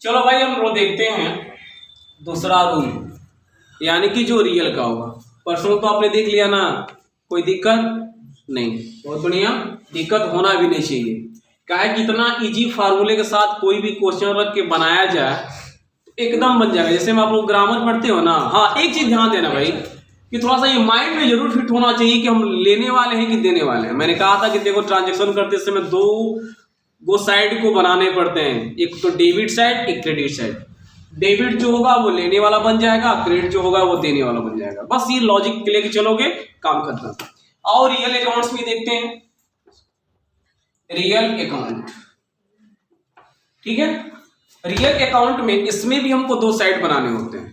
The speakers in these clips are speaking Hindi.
चलो भाई हम वो देखते हैं दूसरा रूल, यानी कि जो रियल का होगा। पर्सनल तो आपने देख लिया ना, कोई दिक्कत नहीं, बहुत बढ़िया, दिक्कत होना भी नहीं चाहिए। क्या है कि इतना इजी फार्मूले के साथ कोई भी क्वेश्चन रख के बनाया जाए एकदम बन जाएगा। जैसे हम आप लोग ग्रामर पढ़ते हो ना, हाँ एक चीज ध्यान देना भाई कि थोड़ा सा ये माइंड में जरूर फिट होना चाहिए कि हम लेने वाले हैं कि देने वाले हैं। मैंने कहा था कि देखो ट्रांजेक्शन करते समय दो साइड को बनाने पड़ते हैं, एक तो डेबिट साइड, एक क्रेडिट साइड। डेबिट जो होगा वो लेने वाला बन जाएगा, क्रेडिट जो होगा वो देने वाला बन जाएगा। बस ये लॉजिक के लेके चलोगे काम करना। और रियल अकाउंट्स में देखते हैं, रियल अकाउंट, ठीक है। रियल अकाउंट में इसमें भी हमको दो साइड बनाने होते हैं।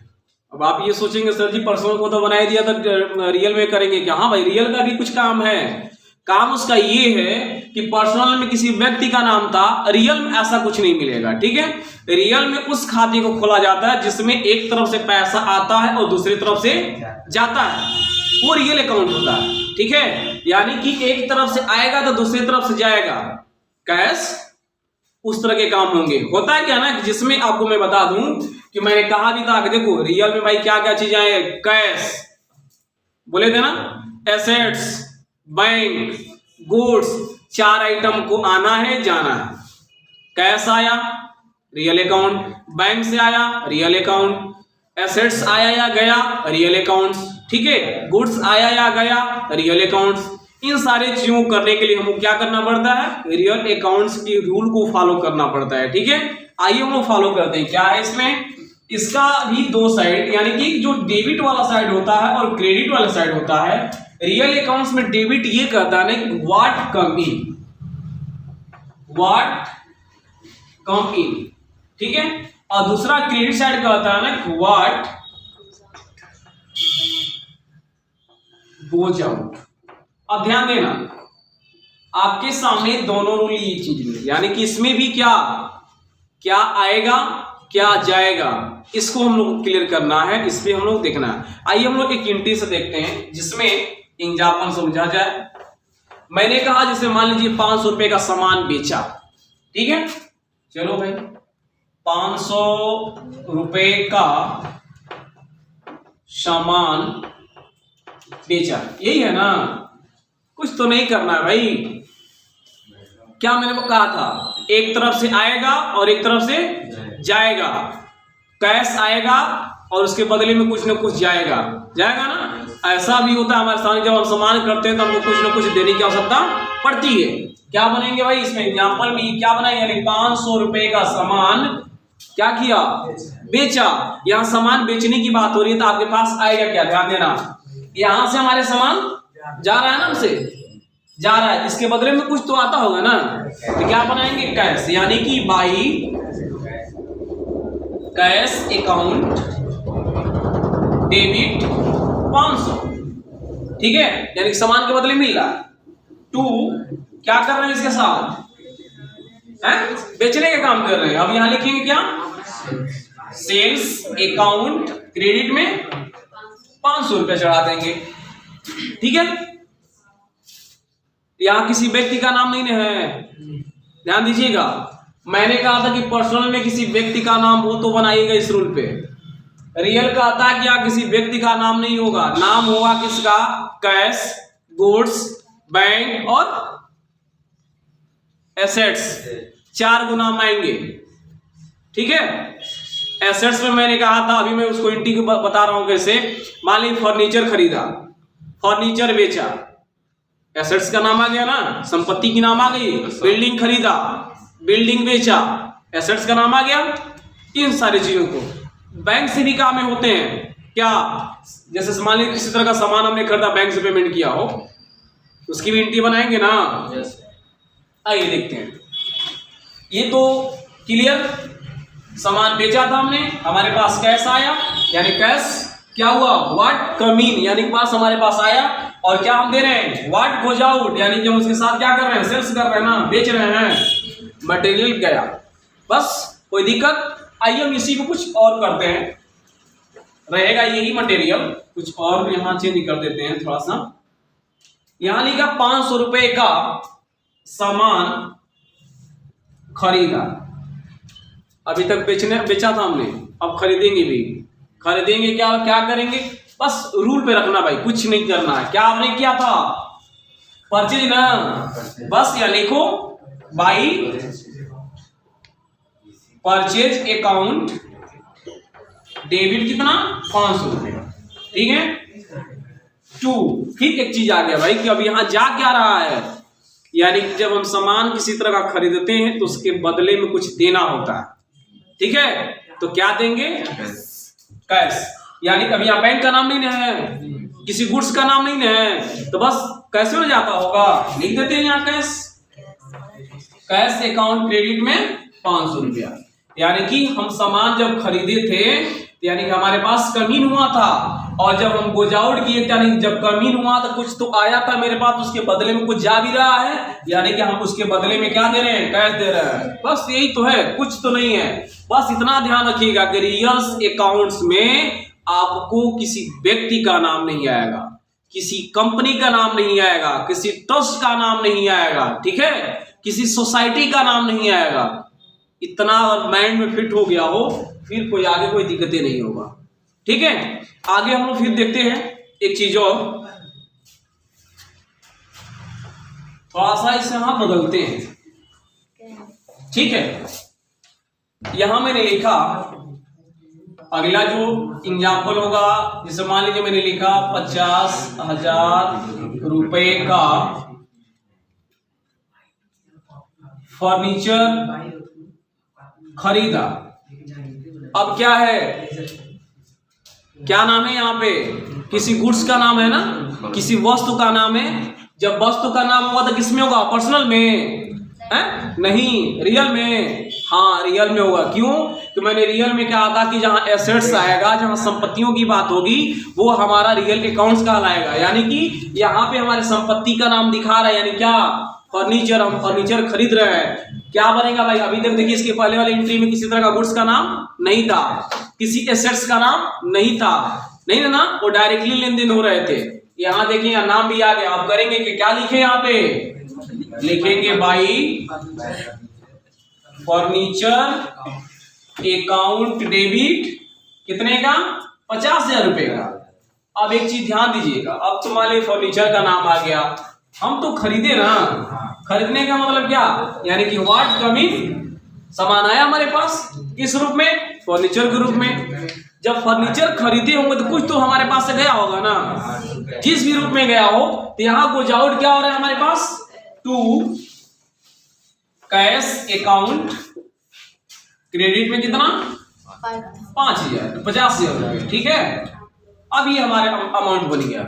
अब आप ये सोचेंगे सर जी पर्सनल को तो बना दिया था, रियल में करेंगे क्या? हाँ भाई, रियल का भी कुछ काम है। काम उसका ये है कि पर्सनल में किसी व्यक्ति का नाम था, रियल में ऐसा कुछ नहीं मिलेगा, ठीक है। रियल में उस खाते को खोला जाता है जिसमें एक तरफ से पैसा आता है और दूसरी तरफ से जाता है, वो रियल अकाउंट होता है, ठीक है। यानी कि एक तरफ से आएगा तो दूसरी तरफ से जाएगा कैश, उस तरह के काम होंगे। होता है क्या ना, जिसमें आपको मैं बता दूं कि मैंने कहा भी था कि देखो रियल में भाई क्या क्या चीजें आए, कैश बोले थे ना, एसेट्स, बैंक, गुड्स, चार आइटम को आना है जाना है। कैश आया रियल अकाउंट, बैंक से आया रियल अकाउंट, एसेट्स आया या गया रियल अकाउंट्स, ठीक है, गुड्स आया या गया रियल अकाउंट्स। इन सारे चीजों को करने के लिए हमको क्या करना पड़ता है, रियल अकाउंट्स की रूल को फॉलो करना पड़ता है, ठीक है। आइए हम लोग फॉलो करते हैं। क्या है इसमें, इसका भी दो साइड, यानी कि जो डेबिट वाला साइड होता है और क्रेडिट वाला साइड होता है। रियल अकाउंट्स में डेबिट ये कहता है ना व्हाट कम इन, व्हाट कम इन, ठीक है। और दूसरा क्रेडिट साइड कहता है ना व्हाट गोज आउट। अब ध्यान देना, आपके सामने दोनों रूल ये चीज में, यानी कि इसमें भी क्या क्या आएगा क्या जाएगा, इसको हम लोग को क्लियर करना है, इस पे हम लोग देखना है। आइए हम लोग एक इंट्री से देखते हैं जिसमें एग्जाम्पल समझा जाए। मैंने कहा जैसे मान लीजिए 500 रुपए का सामान बेचा, ठीक है। चलो भाई 500 रुपए का सामान बेचा, यही है ना, कुछ तो नहीं करना है भाई। क्या मैंने वो कहा था, एक तरफ से आएगा और एक तरफ से जाएगा। कैश आएगा और उसके बदले में कुछ ना कुछ जाएगा, जाएगा ना। ऐसा भी होता है हमारे सामने, जब हम सामान करते हैं तो हमको कुछ ना कुछ देने की आवश्यकता पड़ती है। क्या बनेंगे भाई इसमें एग्जाम्पल में, क्या बनाए, यानी 500 रुपए का सामान क्या किया, बेचा। यहाँ सामान बेचने की बात हो रही है तो आपके पास आएगा क्या, ध्यान देना, यहां से हमारे सामान जा रहा है ना, हमसे जा रहा है, इसके बदले में कुछ तो आता होगा ना। तो क्या बनाएंगे, कैश, यानी कि बाई कैश अकाउंट डेबिट 500, ठीक है, यानी कि सामान के बदले मिल रहा है। टू क्या कर रहे हैं इसके साथ, हैं, बेचने का काम कर रहे हैं। अब यहां लिखेंगे क्या, सेल्स अकाउंट क्रेडिट में 500 रुपए चढ़ा देंगे, ठीक है। यहां किसी व्यक्ति का नाम नहीं है, ध्यान दीजिएगा। मैंने कहा था कि पर्सनल में किसी व्यक्ति का नाम हो तो बनाइएगा इस रूल पे। रियल का आता है क्या, किसी व्यक्ति का नाम नहीं होगा, नाम होगा किसका, कैश, गुड्स, बैंक और एसेट्स, चार गो नाम आएंगे, ठीक है। एसेट्स में मैंने कहा था, अभी मैं उसको इंटी को बता रहा हूं कैसे। मान लीजिए फर्नीचर खरीदा, फर्नीचर बेचा, एसेट्स का नाम आ गया ना, संपत्ति की नाम आ गई। बिल्डिंग खरीदा, बिल्डिंग बेचा, एसेट्स का नाम आ गया। इन सारी चीजों को बैंक से भी काम में होते हैं क्या, जैसे मान लीजिए किसी तरह का सामान हमने खरीदा, बैंक से पेमेंट किया हो, उसकी भी एंट्री बनाएंगे ना। आइए देखते हैं, ये तो क्लियर, सामान बेचा था हमने, हमारे पास कैश आया, यानी कैश क्या हुआ, व्हाट कम इन, यानी पास हमारे पास आया। और क्या हम दे रहे हैं, व्हाट गोज आउट, यानी कि हम उसके साथ क्या कर रहे हैं, सेल्स कर रहे हैं ना, बेच रहे हैं, मटेरियल गया, बस कोई दिक्कत। आइए हम इसी को कुछ और करते हैं, रहेगा यही मटेरियल, कुछ और यहां चेंज कर देते हैं थोड़ा सा। यहां लिखा 500 रुपए का सामान खरीदा। अभी तक बेचा था हमने, अब खरीदेंगे भी। खरीदेंगे क्या क्या करेंगे, बस रूल पे रखना भाई, कुछ नहीं करना है। क्या आपने किया था, परचेज ना, बस या लिखो बाई परचेज अकाउंट डेबिट कितना 500 रुपये, ठीक है। 2 फिर एक चीज आ गया भाई कि अब यहाँ जा क्या रहा है, यानी कि जब हम सामान किसी तरह का खरीदते हैं तो उसके बदले में कुछ देना होता है, ठीक है। तो क्या देंगे, कैश। यानी कभी यहाँ बैंक का नाम नहीं है, किसी गुड्स का नाम नहीं है, तो बस कैसे में जाता होगा, लिख देते हैं यहाँ कैश। कैश अकाउंट क्रेडिट में 500 रुपया। यानी कि हम सामान जब खरीदे थे, यानी कि हमारे पास कमीन हुआ था, और जब हम गोज आउट किए, यानी जब कमीन हुआ तो कुछ तो आया था मेरे पास, उसके बदले में कुछ जा भी रहा है, यानी कि हम उसके बदले में क्या दे रहे हैं, कैश दे रहे हैं। बस यही तो है, कुछ तो नहीं है। बस इतना ध्यान रखिएगा कि रियल अकाउंट्स में आपको किसी व्यक्ति का नाम नहीं आएगा, किसी कंपनी का नाम नहीं आएगा, किसी ट्रस्ट का नाम नहीं आएगा, ठीक है, किसी सोसाइटी का नाम नहीं आएगा। इतना माइंड में फिट हो गया हो, फिर कोई आगे कोई दिक्कतें नहीं होगा, ठीक है। आगे हम लोग फिर देखते हैं एक चीज और, थोड़ा सा इसे हम बदलते हैं, ठीक है। यहां मैंने लिखा, अगला जो एग्जाम्पल होगा, जैसे मान लीजिए मैंने लिखा 50,000 रुपए का फर्नीचर खरीदा। अब क्या है, क्या नाम है यहाँ पे, किसी गुड्स का नाम है ना, किसी वस्तु का नाम है। जब वस्तु का नाम होगा तो किसमें होगा, पर्सनल में है, नहीं रियल में। हाँ रियल में होगा, क्यों, तो मैंने रियल में कहा था कि जहां एसेट्स आएगा, जहां संपत्तियों की बात होगी, वो हमारा रियल अकाउंट्स कहलाएगा। यानी कि यहाँ पे हमारे संपत्ति का नाम दिखा रहा है, यानी क्या, फर्नीचर, हम फर्नीचर खरीद रहे हैं। क्या बनेगा भाई, अभी तक देखिए इसके पहले वाले एंट्री में किसी तरह का गुड्स का नाम नहीं था, किसी एसेट्स का नाम नहीं था, नहीं ना, वो डायरेक्टली लेन देन हो रहे थे। यहाँ देखिए यहाँ नाम भी आ गया। आप करेंगे कि क्या लिखे, यहाँ पे लिखेंगे बाई फर्नीचर अकाउंट डेबिट कितने का, 50,000 रुपए का। अब एक चीज ध्यान दीजिएगा, अब तो मान लीजिए फर्नीचर का नाम आ गया, हम तो खरीदे ना, खरीदने का मतलब क्या, यानी कि व्हाट कमिंग, सामान आया हमारे पास, किस रूप में, फर्नीचर के रूप में। जब फर्नीचर खरीदे होंगे तो कुछ तो हमारे पास से गया होगा ना, जिस भी रूप में गया हो। तो यहाँ गोज आउट क्या हो रहा है हमारे पास, टू कैश अकाउंट क्रेडिट में कितना, 5,000, 50,000 रुपये, ठीक है। अब ये हमारे अमाउंट बन गया,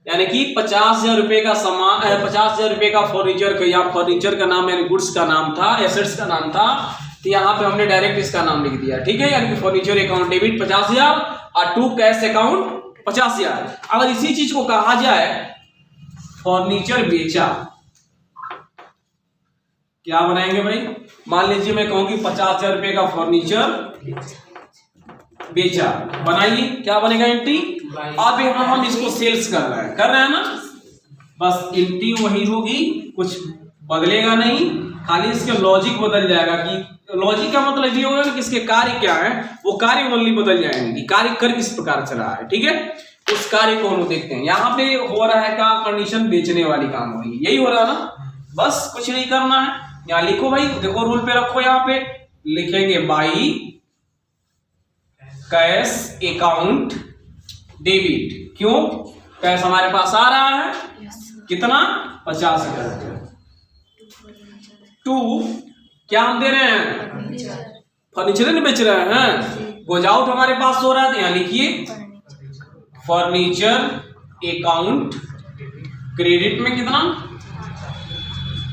यानी कि 50,000 रुपए का सामान, 50,000 रुपए का फर्नीचर का, या फर्नीचर का नाम यानी गुड्स का नाम था, एसेट्स का नाम था, तो यहाँ पे हमने डायरेक्ट इसका नाम लिख दिया, ठीक है। यानी कि फर्नीचर अकाउंट डेबिट 50,000 और टू कैश अकाउंट 50,000। अगर इसी चीज को कहा जाए फर्नीचर बेचा, क्या बनाएंगे भाई, मान लीजिए मैं कहूंगी 50,000 रुपए का फर्नीचर बेचा, बनाइए, क्या बनेगा एंट्री। अब यहाँ हम इसको सेल्स कर रहे हैं ना, बस एंट्री वही होगी, कुछ बदलेगा नहीं, खाली इसके लॉजिक बदल जाएगा। कि लॉजिक का मतलब ये होगा कि इसके कार्य क्या है, वो कार्य ओनली बदल जाएंगे कि कार्य कर किस प्रकार से रहा है, ठीक है। उस कार्य को हम देखते हैं। यहाँ पे हो रहा है का कंडीशन बेचने वाली काम हो रही है, यही हो रहा है ना, बस कुछ नहीं करना है। यहाँ लिखो भाई, देखो रूल पे रखो, यहाँ पे लिखेंगे बाई कैश अकाउंट डेबिट। क्यों, कैश हमारे पास आ रहा है, कितना, 50,000। टू क्या हम दे रहे हैं, फर्नीचर नहीं बेच रहे हैं, गोज आउट हमारे पास हो रहा है। यहाँ लिखिए फर्नीचर अकाउंट क्रेडिट में कितना।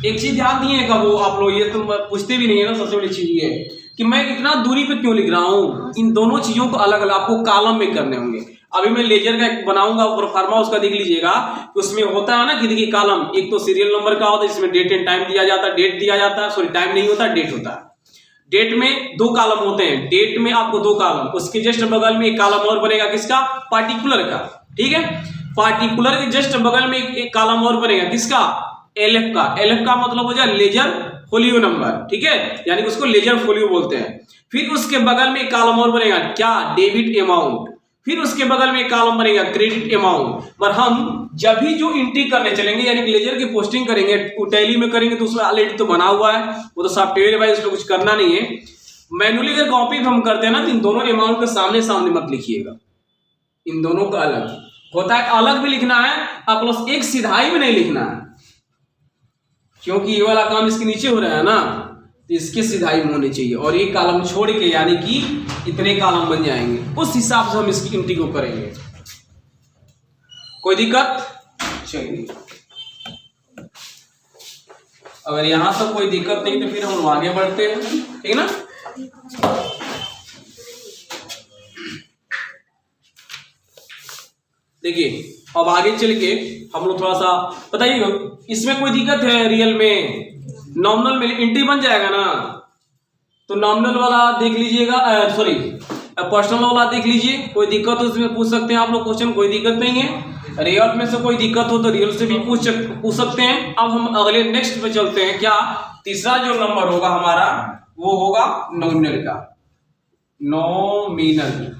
एक चीज ध्यान दिएगा, वो आप लोग ये तो पूछते भी नहीं है ना, सबसे बड़ी चीज ये है कि मैं इतना दूरी पे क्यों लिख रहा हूँ। इन दोनों चीजों को अलग अलग आपको कॉलम में करने होंगे। अभी मैं लेजर का एक बनाऊंगा प्रोफार्मा, उसका देख लीजिएगा, उसमें होता है ना कि देखिए कॉलम, एक तो सीरियल नंबर का होता है, इसमें डेट एंड टाइम दिया जाता है, डेट दिया जाता है, सॉरी टाइम नहीं होता, डेट होता है। डेट में 2 कॉलम होते हैं, डेट में आपको 2 कॉलम, उसके जस्ट बगल में एक कॉलम और बनेगा, किसका, पार्टिकुलर का, ठीक है। पार्टिकुलर के जस्ट बगल में एक कॉलम और बनेगा, किसका, एलएफ का। एलएफ का मतलब हो जाए लेजर फोलियो नंबर, ठीक है, यानी कि उसको लेजर फोलियो बोलते हैं। फिर उसके बगल में एक कॉलम और बनेगा, क्या, डेबिट अमाउंट। फिर उसके बगल में एक कॉलम बनेगा क्रेडिट अमाउंट। पर हम जब भी जो एंट्री करने चलेंगे, यानी कि लेजर की पोस्टिंग करेंगे, टैली में करेंगे, तो उसमें ऑलरेडी तो बना हुआ है, वो तो सॉफ्टवेयर है भाई, उसमें कुछ करना नहीं है। मैनुअली अगर कॉपी हम करते हैं ना, तो इन दोनों अमाउंट के सामने सामने मत लिखिएगा, इन दोनों का अलग होता है, अलग भी लिखना है और प्लस एक सिधाई में नहीं लिखना है, क्योंकि ये वाला काम इसके नीचे हो रहा है ना, तो इसके सिधाई में होनी चाहिए, और एक कॉलम छोड़ के, यानी कि इतने कॉलम बन जाएंगे, उस हिसाब से हम इसकी एंट्री को करेंगे। कोई दिक्कत? चलिए, अगर यहां तक कोई दिक्कत नहीं तो फिर हम आगे बढ़ते हैं, ठीक ना। देखिए, अब आगे चल के हम लोग थोड़ा सा बताइए, इसमें कोई दिक्कत है? रियल में नॉमिनल में एंट्री बन जाएगा ना, तो नॉमिनल वाला देख लीजिएगा, सॉरी पर्सनल वाला देख लीजिए, कोई दिक्कत हो इसमें पूछ सकते हैं आप लोग क्वेश्चन, कोई दिक्कत नहीं है। रियल में से कोई दिक्कत हो तो रियल से भी पूछ सकते हैं। अब हम अगले नेक्स्ट पे चलते हैं, क्या, तीसरा जो नंबर होगा हमारा वो होगा नॉमिनल का, नॉमिनल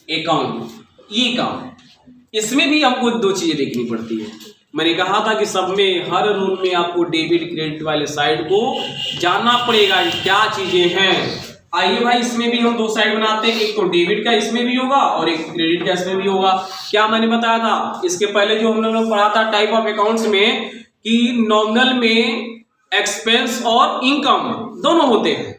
अकाउंट, ये अकाउंट, इसमें भी हमको दो चीजें देखनी पड़ती है। मैंने कहा था कि सब में, हर रूल में आपको डेबिट क्रेडिट वाले साइड को जानना पड़ेगा क्या चीजें हैं। आइए भाई, इसमें भी हम दो साइड बनाते हैं, एक तो डेबिट का इसमें भी होगा और एक क्रेडिट का इसमें भी होगा। क्या मैंने बताया था इसके पहले जो हम लोग पढ़ा था टाइप ऑफ अकाउंट्स में, कि नॉमिनल में एक्सपेंस और इनकम दोनों होते हैं,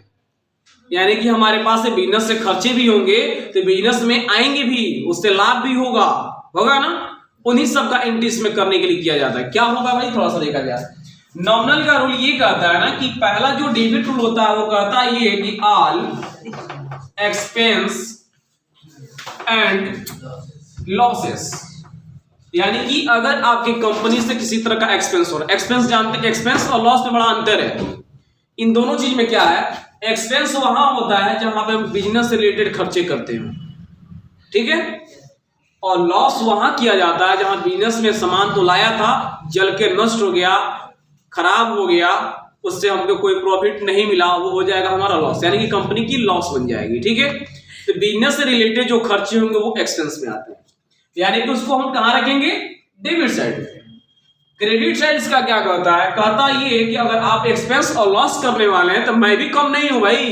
यानी कि हमारे पास से बिजनेस से खर्चे भी होंगे तो बिजनेस में आएंगे भी, उससे लाभ भी होगा ना, उन्हीं सब का एंट्री इसमें करने के लिए किया जाता है। क्या होगा भाई, थोड़ा सा देखा जाए। नॉमिनल का रूल ये कहता है ना कि पहला जो डेबिट रूल होता है वो कहता है ये कि ऑल एक्सपेंस एंड लॉसेस, यानी कि अगर आपकी कंपनी से किसी तरह का एक्सपेंस हो रहा है, एक्सपेंस जानते हैं, एक्सपेंस और लॉस में बड़ा अंतर है। इन दोनों चीज में क्या है, एक्सपेंस वहां होता है जहां पे हम बिजनेस से रिलेटेड खर्चे करते हैं, ठीक है, और लॉस वहां किया जाता है जहां बिजनेस में सामान तो लाया था, जल के नष्ट हो गया, खराब हो गया, उससे हमको कोई प्रॉफिट नहीं मिला, वो हो जाएगा हमारा लॉस, यानी कि कंपनी की लॉस बन जाएगी, ठीक है। तो बिजनेस से रिलेटेड जो खर्चे होंगे वो एक्सपेंस में आते हैं, यानी कि उसको हम कहां रखेंगे, डेबिट साइड में। क्रेडिट साइड इसका क्या कहता है, कहता ये कि अगर आप एक्सपेंस और लॉस करने वाले हैं तो मैं भी कम नहीं हूं भाई,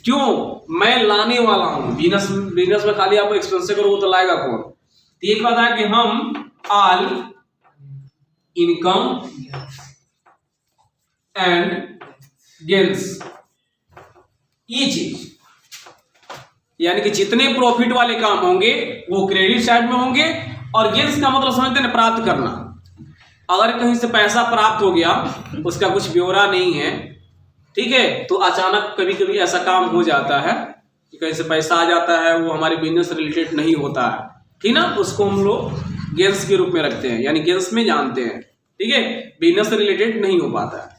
क्यों, मैं लाने वाला हूं। बिजनेस में खाली आप एक्सपेंस से करोगे तो लाएगा कौन। ये कहता है कि हम ऑल इनकम एंड गेन्स, ये चीज, यानी कि जितने प्रॉफिट वाले काम होंगे वो क्रेडिट साइड में होंगे, और गेन्स का मतलब समझते हैं प्राप्त करना। अगर कहीं से पैसा प्राप्त हो गया, उसका कुछ ब्यौरा नहीं है, ठीक है, तो अचानक कभी कभी ऐसा काम हो जाता है कि कहीं से पैसा आ जाता है, वो हमारे बिजनेस से रिलेटेड नहीं होता है, ठीक ना, उसको हम लोग गेन्स के रूप में रखते हैं, यानी गेन्स में जानते हैं, ठीक है, बिजनेस से रिलेटेड नहीं हो पाता है।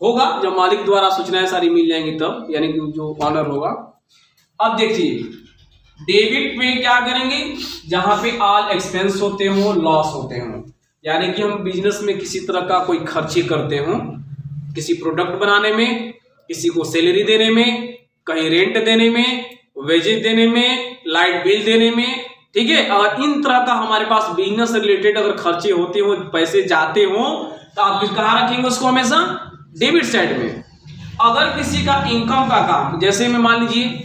होगा जब मालिक द्वारा सूचनाएं सारी मिल जाएंगी तब, यानी कि जो ऑनर होगा। अब देखिए, डेबिट में क्या करेंगे, जहां पे ऑल एक्सपेंस होते हो, लॉस होते हो, यानी कि हम बिजनेस में किसी तरह का कोई खर्चे करते हो, किसी प्रोडक्ट बनाने में, किसी को सैलरी देने में, कहीं रेंट देने में, वेजेस देने में, लाइट बिल देने में, ठीक है। अगर इन तरह का हमारे पास बिजनेस से रिलेटेड अगर खर्चे होते हो, पैसे जाते हो, तो आप कहां रखेंगे उसको, हमेशा डेबिट साइड में। अगर किसी का इनकम का काम, जैसे में मान लीजिए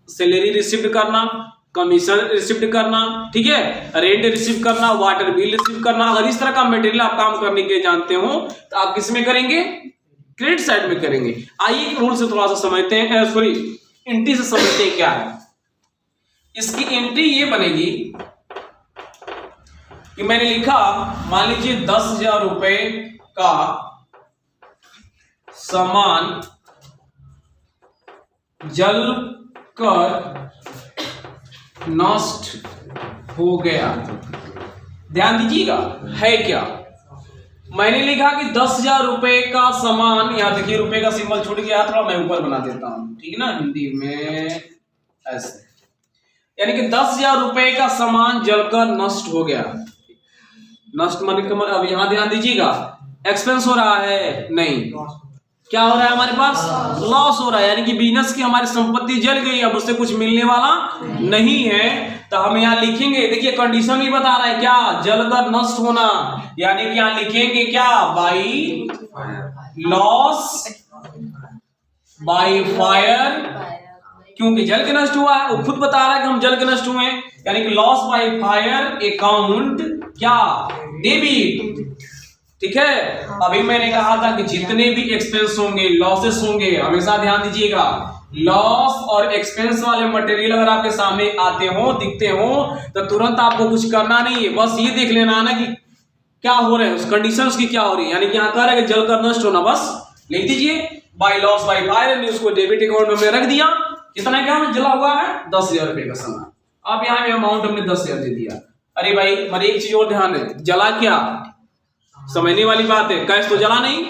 सैलरी रिसीव करना, कमीशन रिसीव करना, ठीक है, रेंट रिसीव करना, वाटर बिल रिसीव करना, अगर इस तरह का मटेरियल आप काम करने के जानते हो तो आप किस में करेंगे, क्रेडिट साइड में करेंगे। आइए रूल से थोड़ा सा समझते हैं, सॉरी एंट्री से समझते हैं क्या है। इसकी एंट्री ये बनेगी कि मैंने लिखा, मान लीजिए 10,000 रुपए का सामान जल कर नष्ट हो गया। ध्यान दीजिएगा, है क्या, मैंने लिखा कि 10,000 रुपए का सामान, यहां देखिए रुपए का सिंबल छूट गया, थोड़ा मैं ऊपर बना देता हूं, ठीक है ना, हिंदी में ऐसे, यानी कि 10,000 रुपए का सामान जलकर नष्ट हो गया। नष्ट मतलब, अब यहां ध्यान दीजिएगा, एक्सपेंस हो रहा है? नहीं। क्या हो रहा है हमारे पास? लॉस हो रहा है, यानी कि बिजनेस की हमारी संपत्ति जल गई, अब उससे कुछ मिलने वाला नहीं है। तो हम यहाँ लिखेंगे, देखिए कंडीशन भी बता रहा है क्या, जलकर नष्ट होना, यानी कि यहाँ लिखेंगे क्या, बाई लॉस बाई फायर, क्योंकि जल के नष्ट हुआ है, वो खुद बता रहा है कि हम जल के नष्ट हुए, यानी कि लॉस बाई फायर अकाउंट क्या, डेबिट। ठीक है, अभी मैंने कहा था कि जितने भी एक्सपेंस होंगे, लॉसेस होंगे, हमेशा ध्यान दीजिएगा, लॉस और एक्सपेंस वाले मटेरियल अगर आपके सामने आते हो, दिखते हो, तो तुरंत आपको कुछ करना नहीं है, बस ये देख लेना ना कि क्या हो रहा है, उस कंडीशन उसकी क्या हो रही है, यानी कि यहाँ कह रहा है कि जलकर नष्ट होना, बस लिख दीजिए बाई लॉस बाई फायर, उसको डेबिट अकाउंट में हमने रख दिया। कितना क्या जला हुआ है? 10,000 रुपए का सामान। अब यहाँ में अमाउंट हमने 10,000 दे दिया। अरे भाई मेरी एक चीज और ध्यान है, जला क्या, समझने वाली बात है, कैश तो जला नहीं,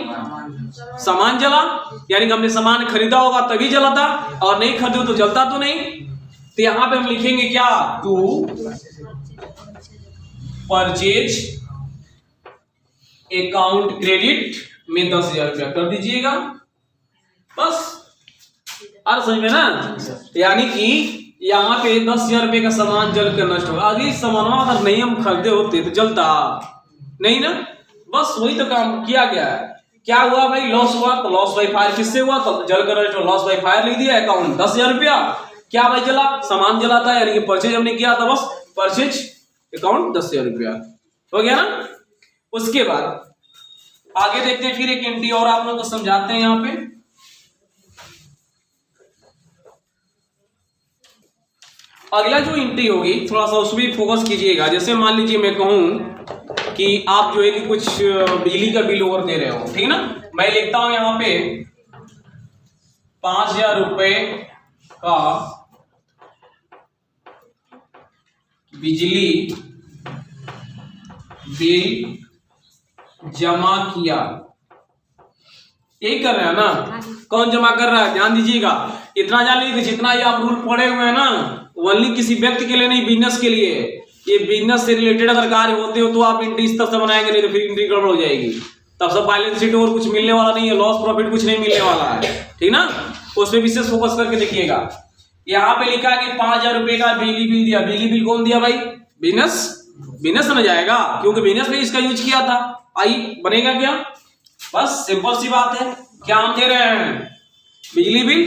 सामान जला, यानी कि हमने सामान खरीदा होगा तभी जला था, और नहीं खरीदो तो जलता तो नहीं। तो यहां पे हम लिखेंगे क्या, टू परचेज अकाउंट क्रेडिट में 10,000 रुपया कर दीजिएगा, बस। और समझ में ना, यानी कि यहाँ पे 10,000 रुपए का सामान जल कर नष्ट होगा। अगर सामान अगर नहीं हम खरीदे होते तो जलता नहीं ना, बस वही तो काम किया गया है। क्या हुआ भाई, लॉस हुआ, तो लॉस बाई फायर किससे हुआ, तो जल कर नष्ट, लॉस बाई फायर लिख दिया, अकाउंट 10,000 रुपया। क्या भाई जला, सामान जला था, यानी कि परचेज हमने किया था, बस परचेज अकाउंट 10,000 रुपया हो गया ना। उसके बाद आगे देखते हैं, फिर एक एंट्री और आप लोगों को समझाते हैं। यहाँ पे अगला जो एंट्री होगी थोड़ा सा उसमें भी फोकस कीजिएगा। जैसे मान लीजिए मैं कहूं कि आप जो है कि कुछ बिजली का बिल ओवर दे रहे हो, ठीक है ना, मैं लिखता हूं यहाँ पे 5,000 रुपए का बिजली बिल जमा किया। यही कर रहे हैं ना, कौन जमा कर रहा है, ध्यान दीजिएगा। इतना जान लीजिए जितना ये आप रूल पढ़े हुए हैं ना, ओनली किसी व्यक्ति के लिए नहीं, बिजनेस के लिए। ये बिजनेस से रिलेटेड अगर कार्य होते हो तो आप एंट्री इस तरह से बनाएंगे, नहीं तो फिर एंट्री गड़बड़ हो जाएगी, तब सब बैलेंस शीट और कुछ मिलने वाला नहीं है, लॉस प्रॉफिट कुछ नहीं मिलने वाला है, ठीक ना। उसमें विशेष फोकस करके देखिएगा। यहाँ पे लिखा है कि 5,000 रुपए का बिजली बिल दिया। बिजली बिल कौन दिया भाई, बिजनेस न जाएगा, क्योंकि बिजनेस में इसका यूज किया था। आई बनेगा क्या, बस सिंपल सी बात है, क्या हम दे रहे हैं, बिजली बिल,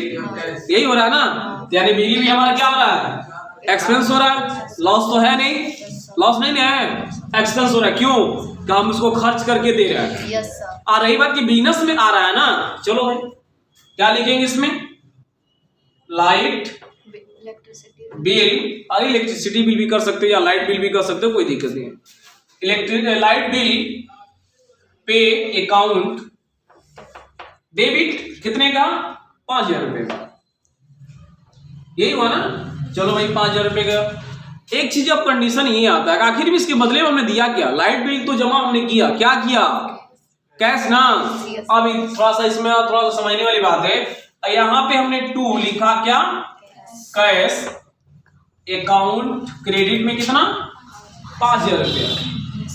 यही हो रहा है ना, यानी बिजली बिल हमारा क्या हो रहा है, एक्सपेंस हो रहा है, लॉस तो है नहीं, लॉस नहीं है, एक्सपेंस हो रहा है। क्यों, कि हम उसको खर्च करके दे रहे हैं। Yes sir. आ रही बात कि बिजनेस में आ रहा है ना, चलो भाई क्या लिखेंगे इसमें, लाइट बिल, अरे इलेक्ट्रिसिटी बिल भी कर सकते हो या लाइट बिल भी कर सकते हो, कोई दिक्कत नहीं है। Electric light bill pay account debit, कितने का, 5,000 रुपए का, यही हुआ ना। चलो भाई 5,000 रुपए का। एक चीज अब कंडीशन ये आता है, आखिर में इसके बदले में हमने दिया क्या, लाइट बिल तो जमा हमने किया, क्या किया, कैश ना। अब थोड़ा सा इसमें थोड़ा सा समझने वाली बात है, यहाँ पे हमने टू लिखा क्या, कैश अकाउंट क्रेडिट में कितना, 5,000 रुपया।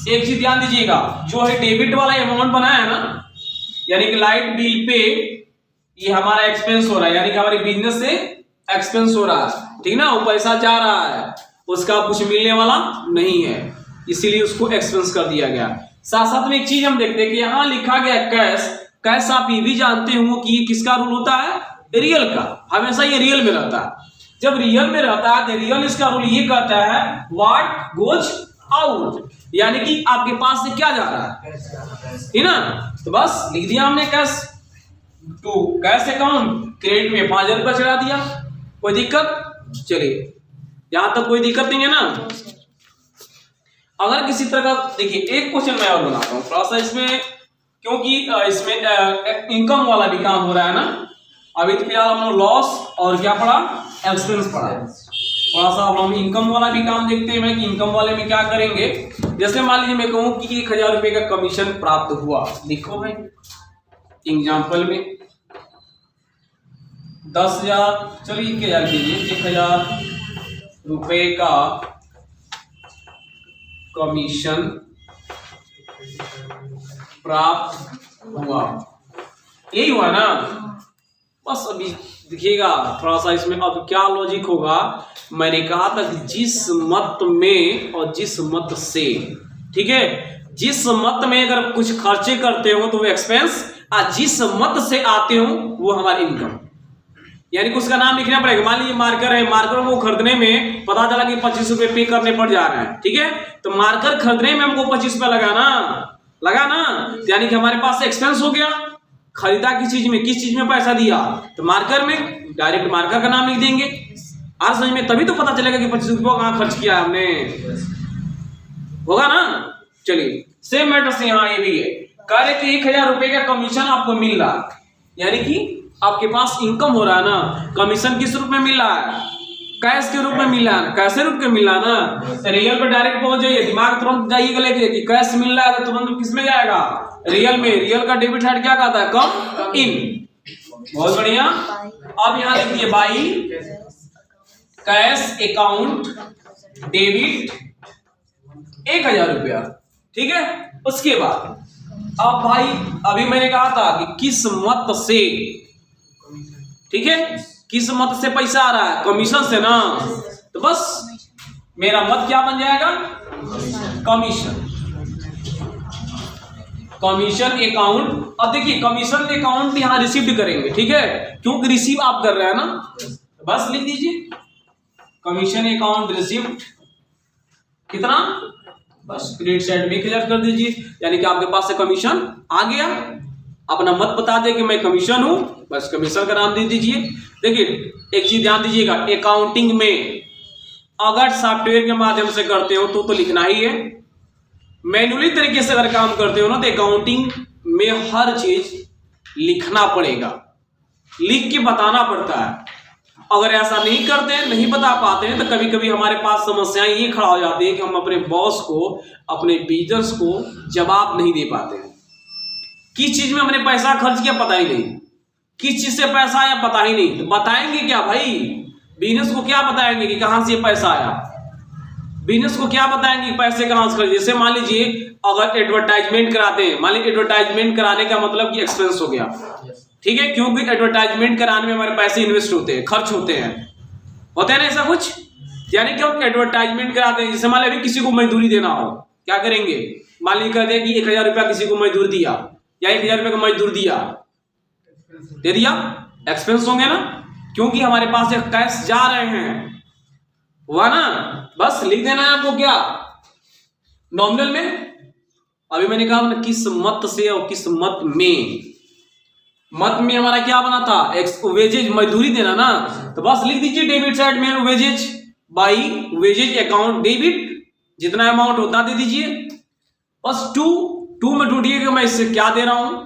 एक चीज ध्यान दीजिएगा, जो है डेबिट वाला अमाउंट बनाया है ना, यानी कि लाइट बिल पे ये हमारा एक्सपेंस हो रहा है, यानी कि हमारे बिजनेस से एक्सपेंस हो रहा है, ठीक ना, वो पैसा जा रहा है, उसका कुछ मिलने वाला नहीं है, इसीलिए उसको एक्सपेंस कर दिया गया। साथ साथ में एक चीज हम देखते हैं कि यहाँ लिखा गया कैश। कैश आप ये भी जानते हो कि ये किसका रूल होता है, रियल का, हमेशा ये रियल में रहता है। जब रियल में रहता है तो रियल इसका रूल ये कहता है व्हाट गोज आउट, यानी कि आपके पास से क्या जा रहा है, ठीक ना। तो बस लिख दिया हमने cash to cash account credit में 5,000 रुपया चढ़ा दिया, कोई दिक्कत, चलिए यहां तक कोई दिक्कत नहीं है ना। अगर किसी तरह का, देखिए एक क्वेश्चन मैं और बनाता हूं थोड़ा सा इसमें, क्योंकि इसमें इनकम वाला भी काम हो रहा है ना। अभी तो फिलहाल हम लोग लॉस और क्या पढ़ा, एक्सपेंस पढ़ा, थोड़ा सा हम इनकम वाला भी काम देखते हैं कि इनकम वाले में क्या करेंगे। जैसे मान लीजिए मैं कहूं कि 1,000 रुपए का कमीशन प्राप्त हुआ, लिखो भाई एग्जाम्पल में 10,000, चलिए 1,000 कीजिए, 1,000 रुपए का कमीशन प्राप्त हुआ, यही हुआ ना। बस अभी देखिएगा थोड़ा सा इसमें अब क्या लॉजिक होगा। मैंने कहा था कि जिस मत में और जिस मत से, ठीक है, जिस मत में अगर कुछ खर्चे करते हो तो वो एक्सपेंस, और जिस मत से आते हो वो हमारी इनकम। यानी कि उसका नाम लिखना पड़ेगा। मान लीजिए मार्कर है, मार्कर को खरीदने में पता चला कि 25 रुपये पे करने पड़ जा रहे हैं, ठीक है, तो मार्कर खरीदने में हमको 25 रुपया लगा ना, यानी कि हमारे पास एक्सपेंस हो गया। खरीदा किस चीज में पैसा दिया, तो मार्कर में, डायरेक्ट मार्कर का नाम लिख देंगे। आज समझ में तभी तो पता चलेगा कि 25 रुपये कहाँ खर्च किया हमने, होगा ना। चलिए सेम मैटर से यहाँ ये भी है, कह रहे कि 1000 रुपये का कमीशन आपको मिल रहा है, यानी कि आपके पास इनकम हो रहा है ना। कमीशन किस रूप में मिल रहा है, कैश के रूप में मिल रहा है। कैसे रूप में मिल रहा है ना, रियल पे डायरेक्ट पहुंच जाइए, दिमाग तुरंत जाइएगा लेके कि कैश मिल रहा है तो तुरंत किस में जाएगा, रियल में। रियल का डेबिट साइड क्या कहता है, कम इन। बहुत बढ़िया। अब यहाँ लिख दिए बाई कैश अकाउंट डेबिट 1000 रुपया, ठीक है। उसके बाद अब भाई अभी मैंने कहा था कि किस मत से, ठीक है, किस मत से पैसा आ रहा है, कमीशन से ना। तो बस मेरा मत क्या बन जाएगा, कमीशन। Commission account. अब देखिए कमीशन अकाउंट यहां रिसीव करेंगे, ठीक है, क्योंकि रिसीव आप कर रहे हैं ना, तो बस लिख दीजिए कमीशन अकाउंट रिसीव्ड कितना, बस क्रेडिट साइड में 1000 कर दीजिए, यानी कि आपके पास से कमीशन आ गया। अपना मत बता दे कि मैं कमीशन हूं, बस कमीशन का नाम दे दीजिए। देखिए एक चीज ध्यान दीजिएगा, अकाउंटिंग में अगर सॉफ्टवेयर के माध्यम से करते हो तो लिखना ही है। मैन्युअली तरीके से अगर काम करते हो ना तो अकाउंटिंग में हर चीज लिखना पड़ेगा, लिख के बताना पड़ता है। अगर ऐसा नहीं करते हैं, नहीं बता पाते हैं, तो कभी कभी हमारे पास समस्याएं ये खड़ा हो जाती है कि हम अपने बॉस को, अपने बिजनेस को जवाब नहीं दे पाते हैं। किस चीज में हमने पैसा खर्च किया पता ही नहीं, किस चीज से पैसा आया पता ही नहीं, तो बताएंगे क्या भाई, बिजनेस को क्या बताएंगे कि कहां से पैसा आया, बिजनेस को क्या बताएंगे पैसे कहां से खर्च। जैसे मान लीजिए अगर एडवर्टाइजमेंट कराते हैं, मान लीजिए एडवर्टाइजमेंट कराने का मतलब कि एक्सपेंस हो गया, ठीक है, क्योंकि एडवर्टाइजमेंट कराने में हमारे पैसे इन्वेस्ट होते हैं, खर्च होते हैं, होते हैं ना ऐसा कुछ। यानी कि हम एडवर्टाइजमेंट कराते हैं, जैसे मान लीजिए किसी को मजदूरी देना हो, क्या करेंगे, मान लीजिए कहते हैं कि 1000 रुपया किसी को मजदूर दिया, या 1000 रुपये का मजदूर दिया, दे दिया, एक्सपेंस होंगे ना, क्योंकि हमारे पास एक कैश जा रहे हैं, हुआ ना। बस लिख देना है आपको क्या, नॉमिनल में। अभी मैंने कहा ना किस मत से और किस मत में, मत में हमारा क्या बना था, वेजेज, मजदूरी देना ना, तो बस लिख दीजिए डेबिट साइड में wages by wages account debit, जितना अमाउंट होता दे दीजिए। बस टू में ढूंढिए कि मैं इससे क्या दे रहा हूं,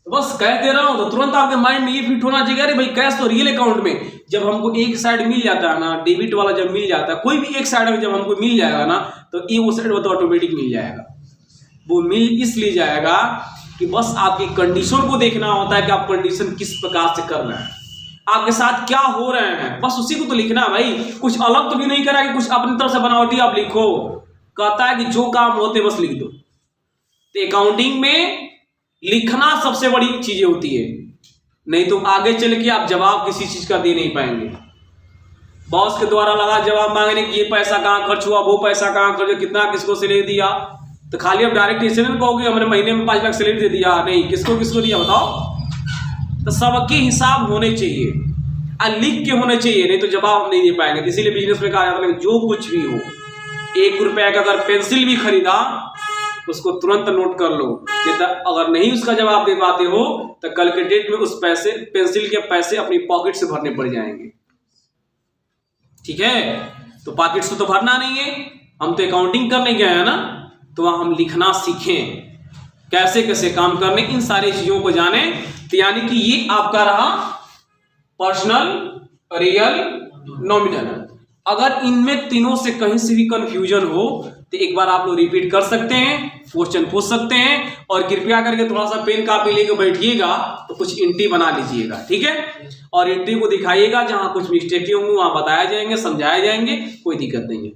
तो बस कैश दे रहा हूं, तो तुरंत आपके माइंड में ये फिट होना चाहिए, अरे भाई कैश तो रियल अकाउंट में। जब हमको एक साइड मिल जाता है ना, डेबिट वाला जब मिल जाता है, कोई भी एक साइड में जब हमको मिल जाएगा ना, तो ये वो साइड तो ऑटोमेटिक मिल जाएगा। वो मिल इसलिए जाएगा कि बस आपकी कंडीशन को देखना होता है कि आप कंडीशन किस प्रकार से कर रहे हैं, आपके साथ क्या हो रहे हैं, बस उसी को तो लिखना है भाई। कुछ अलग तो भी नहीं करा कि कुछ अपनी तरफ से बनावटी आप लिखो, कहता है कि जो काम होते बस लिख दो। तो अकाउंटिंग में लिखना सबसे बड़ी चीजें होती है, नहीं तो आगे चल के आप जवाब किसी चीज का दे नहीं पाएंगे। बॉस के द्वारा लगा जवाब मांगने कि ये पैसा कहाँ खर्च हुआ, वो पैसा कहाँ खर्च हुआ, कितना किसको सैलरी दिया, तो खाली अब डायरेक्ट इसे नहीं कहोगे हमने महीने में 5 लाख सैलरी दे दिया, नहीं, किसको किसको दिया बताओ। तो सबके हिसाब होने चाहिए और लिख के होने चाहिए, नहीं तो जवाब हम नहीं दे पाएंगे। इसीलिए बिजनेस में कहा जाता है जो कुछ भी हो, 1 रुपया का अगर पेंसिल भी खरीदा उसको तुरंत नोट कर लो, अगर नहीं उसका जवाब दे पाते हो तो कल के डेट में उस पैसे, पेंसिल के पैसे अपनी पॉकेट से भरने पड़ जाएंगे, ठीक है। तो पॉकेट से तो भरना नहीं है, हम तो अकाउंटिंग करने गए हैं ना, तो वहां हम लिखना सीखें, कैसे कैसे काम करने, इन सारी चीजों को जाने। तो यानी कि ये आपका रहा पर्सनल, रियल, नॉमिनल। अगर इनमें तीनों से कहीं से भी कंफ्यूजन हो तो एक बार आप लोग रिपीट कर सकते हैं, क्वेश्चन पूछ सकते हैं, और कृपया करके थोड़ा सा पेन कापी लेके बैठिएगा तो कुछ एंट्री बना लीजिएगा, ठीक है। और एंट्री को दिखाइएगा, जहां कुछ मिस्टेक होंगे वहां बताया जाएंगे, समझाए जाएंगे, कोई दिक्कत नहीं है।